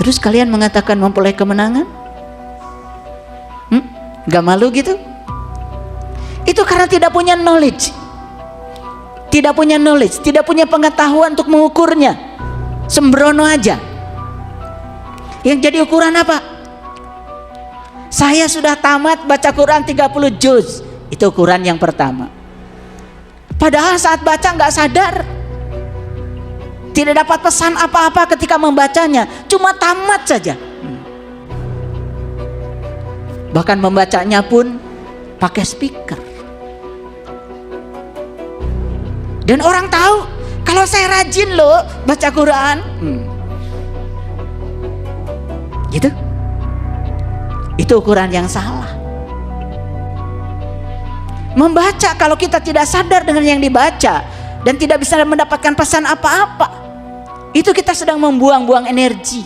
Terus kalian mengatakan memperoleh kemenangan? Gak malu gitu? Itu karena tidak punya knowledge. Tidak punya knowledge, tidak punya pengetahuan untuk mengukurnya. Sembrono aja. Yang jadi ukuran apa? Saya sudah tamat baca Quran 30 juz. Itu ukuran yang pertama. Padahal saat baca nggak sadar, tidak dapat pesan apa-apa ketika membacanya, cuma tamat saja. Bahkan membacanya pun pakai speaker. Dan orang tahu kalau saya rajin loh baca Quran. Gitu. Itu ukuran yang salah. Membaca kalau kita tidak sadar dengan yang dibaca dan tidak bisa mendapatkan pesan apa-apa, itu kita sedang membuang-buang energi.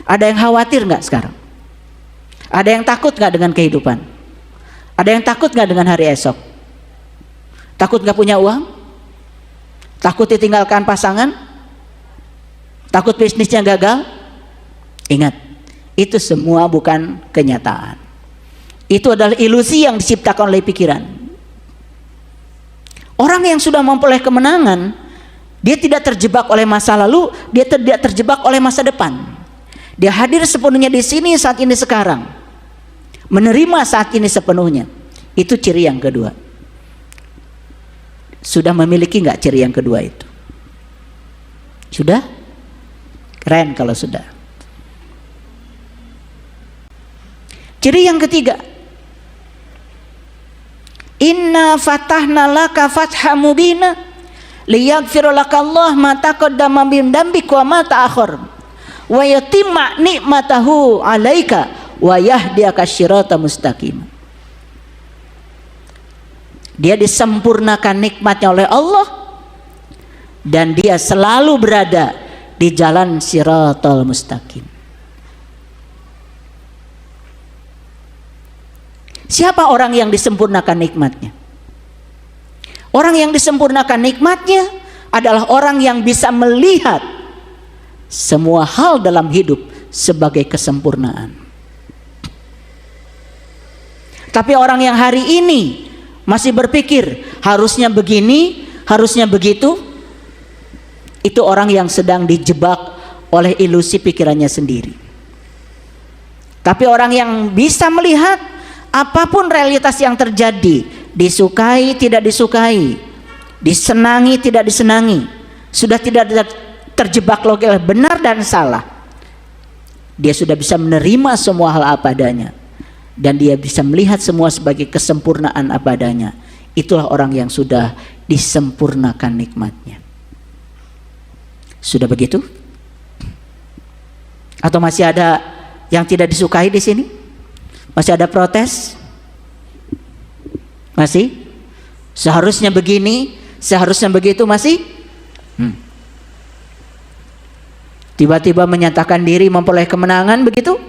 Ada yang khawatir nggak sekarang? Ada yang takut nggak dengan kehidupan? Ada yang takut nggak dengan hari esok? Takut nggak punya uang? Takut ditinggalkan pasangan? Takut bisnisnya gagal? Ingat, itu semua bukan kenyataan. Itu adalah ilusi yang diciptakan oleh pikiran. Orang yang sudah memperoleh kemenangan, dia tidak terjebak oleh masa lalu, dia tidak terjebak oleh masa depan. Dia hadir sepenuhnya di sini saat ini sekarang, menerima saat ini sepenuhnya. Itu ciri yang kedua. Sudah memiliki nggak ciri yang kedua itu? Sudah? Keren kalau sudah. Ciri yang ketiga, inna fatahna laka fatham mubina liyaghfira lakallahu ma taqaddama min dzambika wa ma ta'akhkhar wa yatimma ni'matahu 'alaika wa yahdiyaka siratan mustaqim. Dia disempurnakan nikmatnya oleh Allah dan dia selalu berada di jalan siratal mustaqim. Siapa orang yang disempurnakan nikmatnya? Orang yang disempurnakan nikmatnya adalah orang yang bisa melihat semua hal dalam hidup sebagai kesempurnaan. Tapi orang yang hari ini masih berpikir harusnya begini, harusnya begitu, itu orang yang sedang dijebak oleh ilusi pikirannya sendiri. Tapi orang yang bisa melihat apapun realitas yang terjadi, disukai tidak disukai, disenangi tidak disenangi, sudah tidak terjebak logika benar dan salah, dia sudah bisa menerima semua hal apa adanya dan dia bisa melihat semua sebagai kesempurnaan apa adanya. Itulah orang yang sudah disempurnakan nikmatnya. Sudah begitu? Atau masih ada yang tidak disukai di sini? Masih ada protes? Masih? Seharusnya begini, seharusnya begitu, masih? Tiba-tiba menyatakan diri memperoleh kemenangan begitu?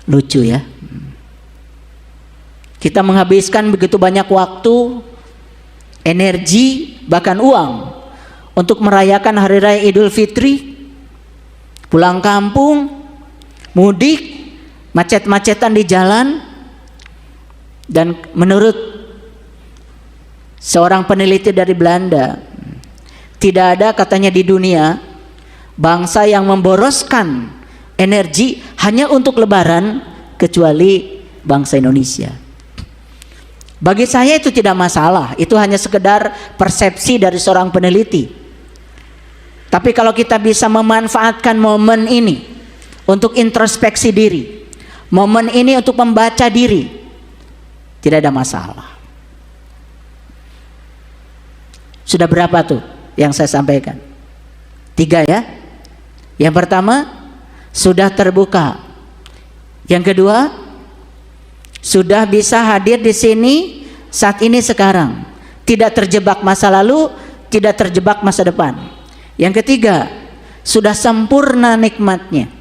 Lucu ya. Kita menghabiskan begitu banyak waktu, energi, bahkan uang untuk merayakan hari raya Idul Fitri, pulang kampung, mudik, macet-macetan di jalan. Dan menurut seorang peneliti dari Belanda, tidak ada katanya di dunia bangsa yang memboroskan energi hanya untuk lebaran kecuali bangsa Indonesia. Bagi saya itu tidak masalah, itu hanya sekedar persepsi dari seorang peneliti. Tapi kalau kita bisa memanfaatkan momen ini untuk introspeksi diri, momen ini untuk membaca diri, tidak ada masalah. Sudah berapa tuh yang saya sampaikan? 3 ya. Yang pertama, sudah terbuka. Yang kedua, sudah bisa hadir di sini saat ini sekarang, tidak terjebak masa lalu, tidak terjebak masa depan. Yang ketiga, sudah sempurna nikmatnya.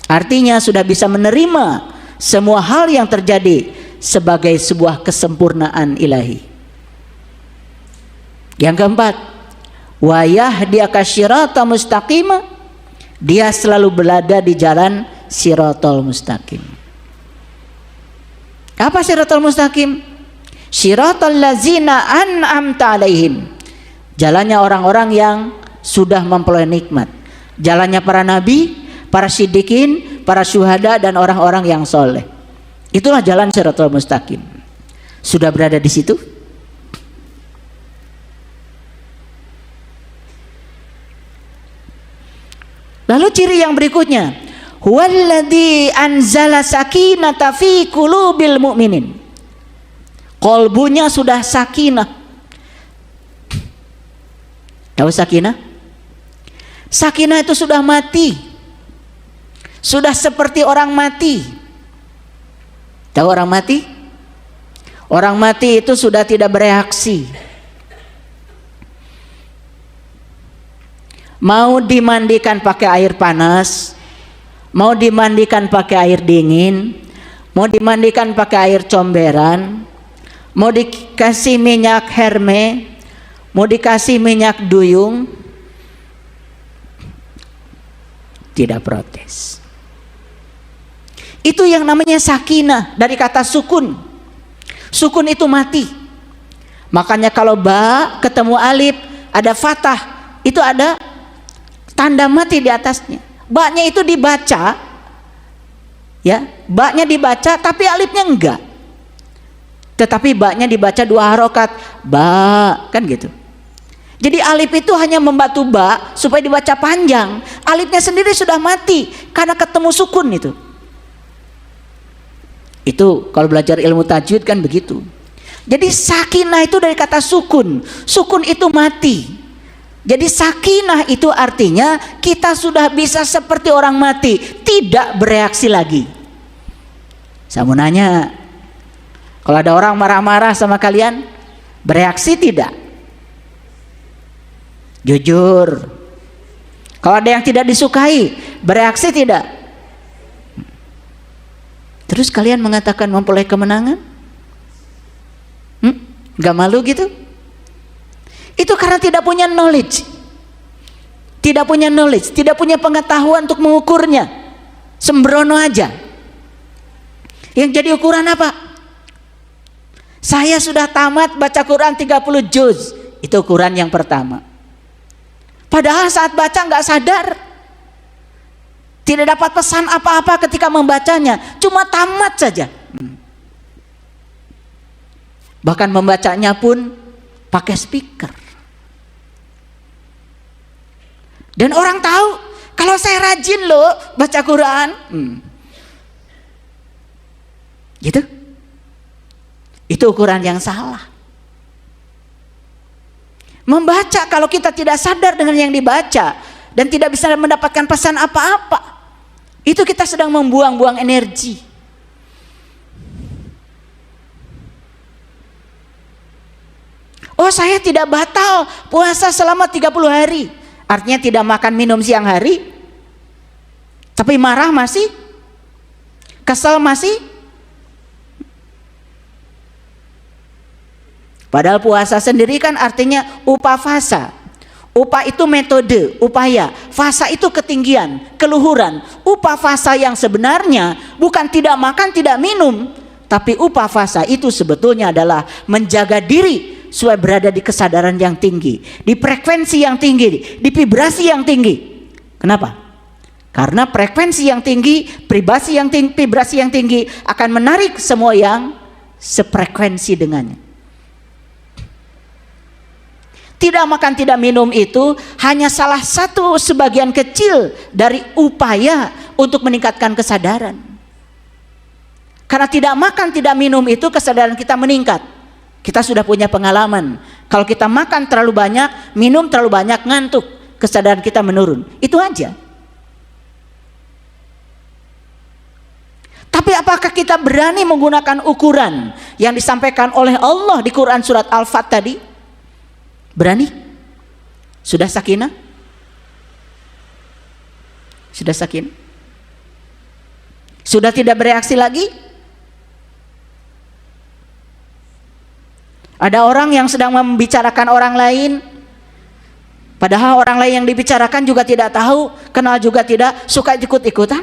Artinya sudah bisa menerima semua hal yang terjadi sebagai sebuah kesempurnaan ilahi. Yang keempat, wa yahdiyaka syirata mustaqima, dia selalu berada di jalan siratal mustaqim. Apa siratal mustaqim? Syiratal ladzina an'amta alaihim, jalannya orang-orang yang sudah memperoleh nikmat, jalannya para nabi, para siddiqin, para syuhada, dan orang-orang yang soleh. Itulah jalan siratal mustaqim. Sudah berada di situ? Lalu ciri yang berikutnya, huwallazi anzala sakinata fi qulubil mu'minin. Kolbunya sudah sakinah. Tahu sakinah? Sakinah itu sudah mati, sudah seperti orang mati. Tahu orang mati? Orang mati itu sudah tidak bereaksi. Mau dimandikan pakai air panas, mau dimandikan pakai air dingin, mau dimandikan pakai air comberan, mau dikasih minyak herme, mau dikasih minyak duyung, tidak protes. Itu yang namanya sakinah, dari kata sukun. Sukun itu mati. Makanya kalau ba ketemu alif ada fathah, itu ada tanda mati di atasnya. Ba-nya itu dibaca, ya, ba-nya dibaca tapi alifnya enggak. Tetapi ba-nya dibaca 2 harokat, ba, kan gitu. Jadi alif itu hanya membantu ba supaya dibaca panjang. Alifnya sendiri sudah mati karena ketemu sukun itu. Itu kalau belajar ilmu tajwid kan begitu. Jadi sakinah itu dari kata sukun. Sukun itu mati. Jadi sakinah itu artinya kita sudah bisa seperti orang mati, tidak bereaksi lagi. Saya mau nanya, kalau ada orang marah-marah sama kalian, bereaksi tidak? Jujur. Kalau ada yang tidak disukai, bereaksi tidak? Terus kalian mengatakan memperoleh kemenangan? Gak malu gitu? Itu karena tidak punya knowledge. Tidak punya knowledge, tidak punya pengetahuan untuk mengukurnya. Sembrono aja. Yang jadi ukuran apa? Saya sudah tamat baca Quran 30 juz. Itu ukuran yang pertama. Padahal saat baca nggak sadar. Tidak dapat pesan apa-apa ketika membacanya. Cuma tamat saja. Bahkan membacanya pun pakai speaker. Dan orang tahu kalau saya rajin loh baca Quran. Gitu. Itu ukuran yang salah. Membaca kalau kita tidak sadar dengan yang dibaca dan tidak bisa mendapatkan pesan apa-apa, itu kita sedang membuang-buang energi. Oh, saya tidak batal puasa selama 30 hari. Artinya tidak makan minum siang hari, tapi marah masih, kesel masih. Padahal puasa sendiri kan artinya upafasa. Upah itu metode, upaya. Fasa itu ketinggian, keluhuran. Upafasa yang sebenarnya bukan tidak makan, tidak minum, tapi upafasa itu sebetulnya adalah menjaga diri supaya berada di kesadaran yang tinggi, di frekuensi yang tinggi, di vibrasi yang tinggi. Kenapa? Karena frekuensi yang tinggi, vibrasi yang tinggi akan menarik semua yang sefrekuensi dengannya. Tidak makan, tidak minum itu hanya salah satu sebagian kecil dari upaya untuk meningkatkan kesadaran. Karena tidak makan, tidak minum itu kesadaran kita meningkat. Kita sudah punya pengalaman. Kalau kita makan terlalu banyak, minum terlalu banyak, ngantuk, kesadaran kita menurun. Itu aja. Tapi apakah kita berani menggunakan ukuran yang disampaikan oleh Allah di Quran surat Al-Fat tadi? Berani? Sudah sakinah? Sudah sakinah? Sudah tidak bereaksi lagi? Ada orang yang sedang membicarakan orang lain, padahal orang lain yang dibicarakan juga tidak tahu, kenal juga tidak, suka ikut-ikutan.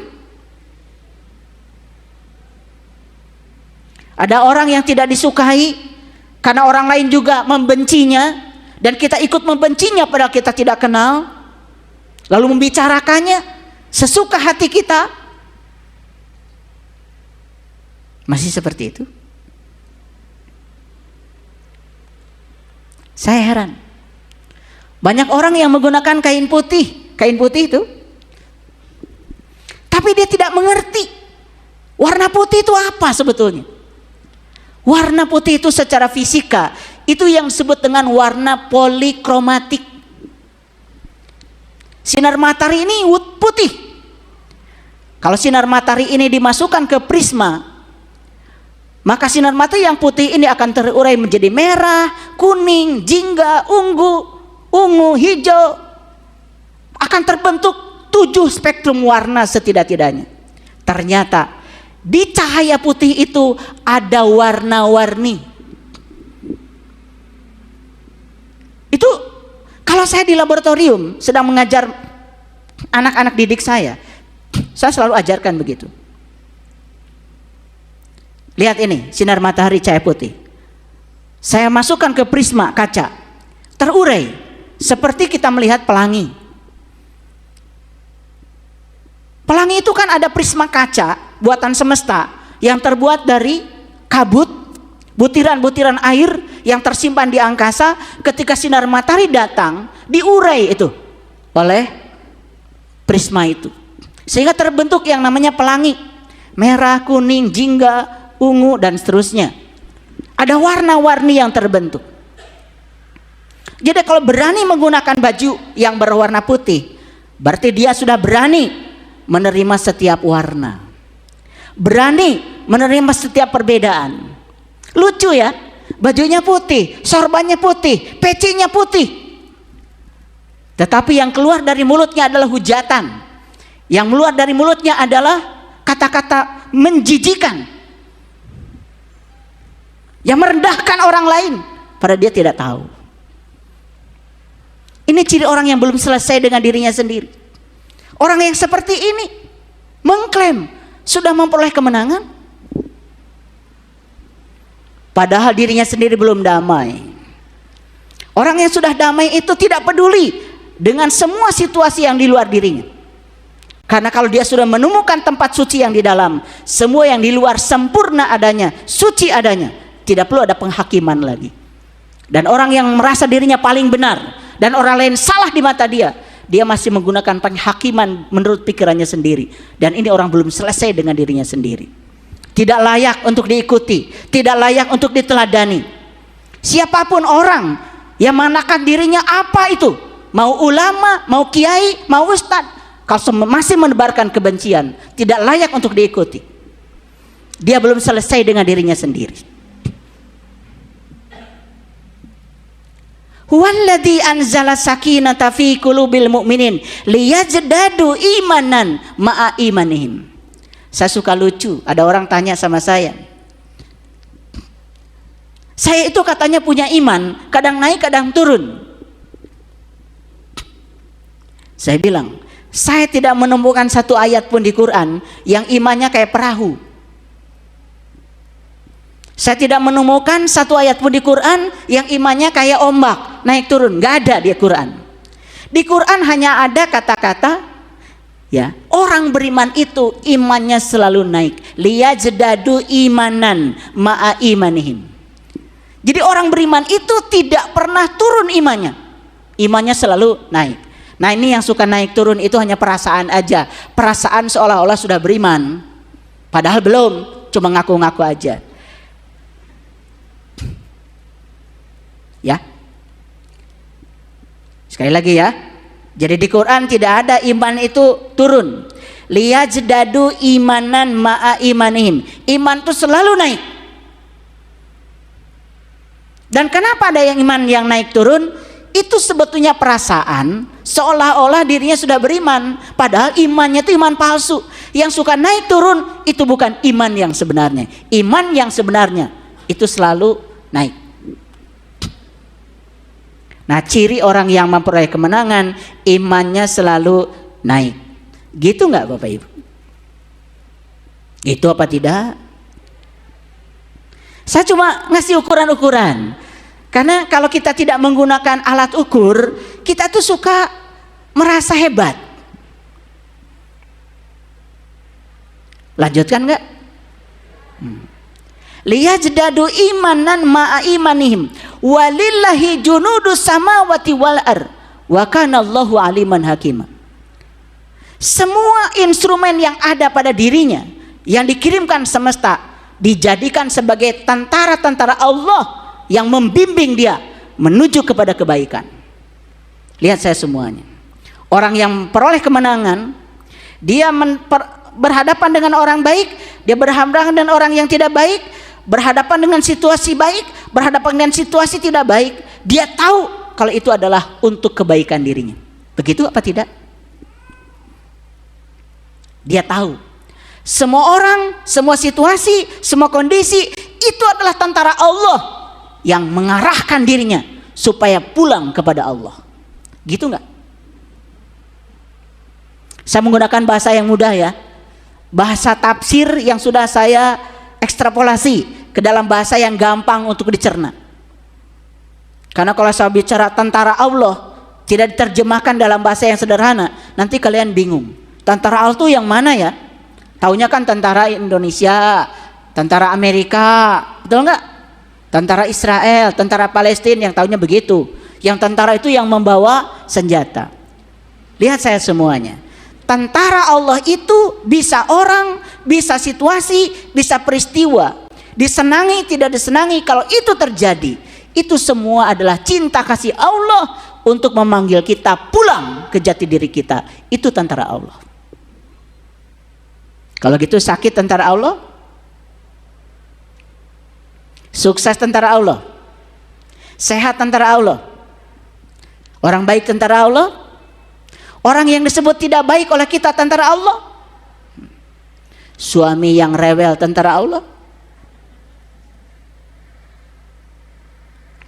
Ada orang yang tidak disukai karena orang lain juga membencinya, dan kita ikut membencinya padahal kita tidak kenal, lalu membicarakannya sesuka hati kita. Masih seperti itu? Saya heran. Banyak orang yang menggunakan kain putih itu, tapi dia tidak mengerti warna putih itu apa sebetulnya. Warna putih itu secara fisika itu yang disebut dengan warna polikromatik. Sinar matahari ini putih. Kalau sinar matahari ini dimasukkan ke prisma, maka sinar matahari yang putih ini akan terurai menjadi merah, kuning, jingga, ungu, hijau. Akan terbentuk 7 spektrum warna setidak-tidaknya. Ternyata di cahaya putih itu ada warna-warni. Itu kalau saya di laboratorium sedang mengajar anak-anak didik saya selalu ajarkan begitu. Lihat ini, sinar matahari cahaya putih. Saya masukkan ke prisma kaca, terurai seperti kita melihat pelangi. Pelangi itu kan ada prisma kaca buatan semesta yang terbuat dari kabut, butiran-butiran air yang tersimpan di angkasa. Ketika sinar matahari datang, diurai itu oleh prisma itu, sehingga terbentuk yang namanya pelangi, merah, kuning, jingga, ungu, dan seterusnya. Ada warna-warni yang terbentuk. Jadi kalau berani menggunakan baju yang berwarna putih, berarti dia sudah berani menerima setiap warna, berani menerima setiap perbedaan. Lucu ya, bajunya putih, sorbannya putih, pecinya putih, tetapi yang keluar dari mulutnya adalah hujatan, yang keluar dari mulutnya adalah kata-kata menjijikan, yang merendahkan orang lain, padahal dia tidak tahu. Ini ciri orang yang belum selesai dengan dirinya sendiri. Orang yang seperti ini mengklaim sudah memperoleh kemenangan, padahal dirinya sendiri belum damai. Orang yang sudah damai itu tidak peduli dengan semua situasi yang di luar dirinya, karena kalau dia sudah menemukan tempat suci yang di dalam, semua yang di luar sempurna adanya, suci adanya, tidak perlu ada penghakiman lagi. Dan orang yang merasa dirinya paling benar dan orang lain salah di mata dia, dia masih menggunakan penghakiman menurut pikirannya sendiri. Dan ini orang belum selesai dengan dirinya sendiri. Tidak layak untuk diikuti, tidak layak untuk diteladani. Siapapun orang yang mengatakan dirinya apa itu, mau ulama, mau kiai, mau ustadz, kalau masih menebarkan kebencian, tidak layak untuk diikuti. Dia belum selesai dengan dirinya sendiri. Huwallazi anzala sakinata fi qulubil mu'minin liyazdadu imanan ma'a imanihim. Saya suka lucu, ada orang tanya sama saya itu katanya punya iman, kadang naik kadang turun. Saya bilang, saya tidak menemukan satu ayat pun di Quran yang imannya kayak perahu. Saya tidak menemukan satu ayat pun di Quran yang imannya kayak ombak, naik turun. Gak ada di Quran. Di Quran hanya ada kata-kata, ya, orang beriman itu imannya selalu naik. Liyazdadu imanan ma'a imanihim. Jadi orang beriman itu tidak pernah turun imannya. Imannya selalu naik. Nah, ini yang suka naik turun itu hanya perasaan aja. Perasaan seolah-olah sudah beriman, padahal belum, cuma ngaku-ngaku aja. Ya, sekali lagi ya. Jadi di Quran tidak ada iman itu turun. Liyazdadu imanan ma'a imanihim. Iman itu selalu naik. Dan kenapa ada yang iman yang naik turun? Itu sebetulnya perasaan seolah-olah dirinya sudah beriman, padahal imannya itu iman palsu. Yang suka naik turun itu bukan iman yang sebenarnya. Iman yang sebenarnya itu selalu naik. Nah, ciri orang yang memperoleh kemenangan, imannya selalu naik. Gitu nggak Bapak Ibu? Gitu apa tidak? Saya cuma ngasih ukuran-ukuran. Karena kalau kita tidak menggunakan alat ukur, kita tuh suka merasa hebat. Lanjutkan nggak? Liyajdadu imanan ma'a imanihim walillahi junudus samawati wal ar wa kana Allahu aliman hakima. Semua instrumen yang ada pada dirinya yang dikirimkan semesta dijadikan sebagai tentara-tentara Allah yang membimbing dia menuju kepada kebaikan. Lihat saya semuanya. Orang yang peroleh kemenangan, dia berhadapan dengan orang baik, dia berhadapan dengan orang yang tidak baik, berhadapan dengan situasi baik, berhadapan dengan situasi tidak baik, dia tahu kalau itu adalah untuk kebaikan dirinya. Begitu apa tidak? Dia tahu semua orang, semua situasi, semua kondisi itu adalah tentara Allah yang mengarahkan dirinya supaya pulang kepada Allah. Gitu nggak? Saya menggunakan bahasa yang mudah ya, bahasa tafsir yang sudah saya ekstrapolasi ke dalam bahasa yang gampang untuk dicerna. Karena kalau saya bicara tentara Allah tidak diterjemahkan dalam bahasa yang sederhana, nanti kalian bingung. Tentara Allah itu yang mana ya? Taunya kan tentara Indonesia, tentara Amerika, betul nggak? Tentara Israel, tentara Palestina, yang taunya begitu. Yang tentara itu yang membawa senjata. Lihat saya semuanya. Tentara Allah itu bisa orang, bisa situasi, bisa peristiwa. Disenangi, tidak disenangi, kalau itu terjadi, itu semua adalah cinta kasih Allah untuk memanggil kita pulang ke jati diri kita. Itu tentara Allah. Kalau gitu sakit tentara Allah, sukses tentara Allah, sehat tentara Allah, orang baik tentara Allah, orang yang disebut tidak baik oleh kita tentara Allah, suami yang rewel tentara Allah,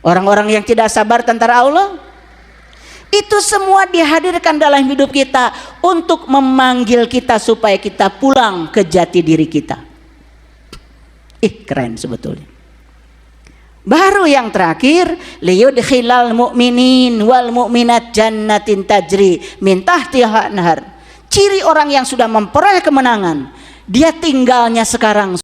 orang-orang yang tidak sabar tentara Allah. Itu semua dihadirkan dalam hidup kita untuk memanggil kita supaya kita pulang ke jati diri kita. Keren sebetulnya. Baru yang terakhir, liyudkhilal mu'minin wal mu'minat jannatin tajri min tahtiha anhar. Ciri orang yang sudah memperoleh kemenangan, dia tinggalnya sekarang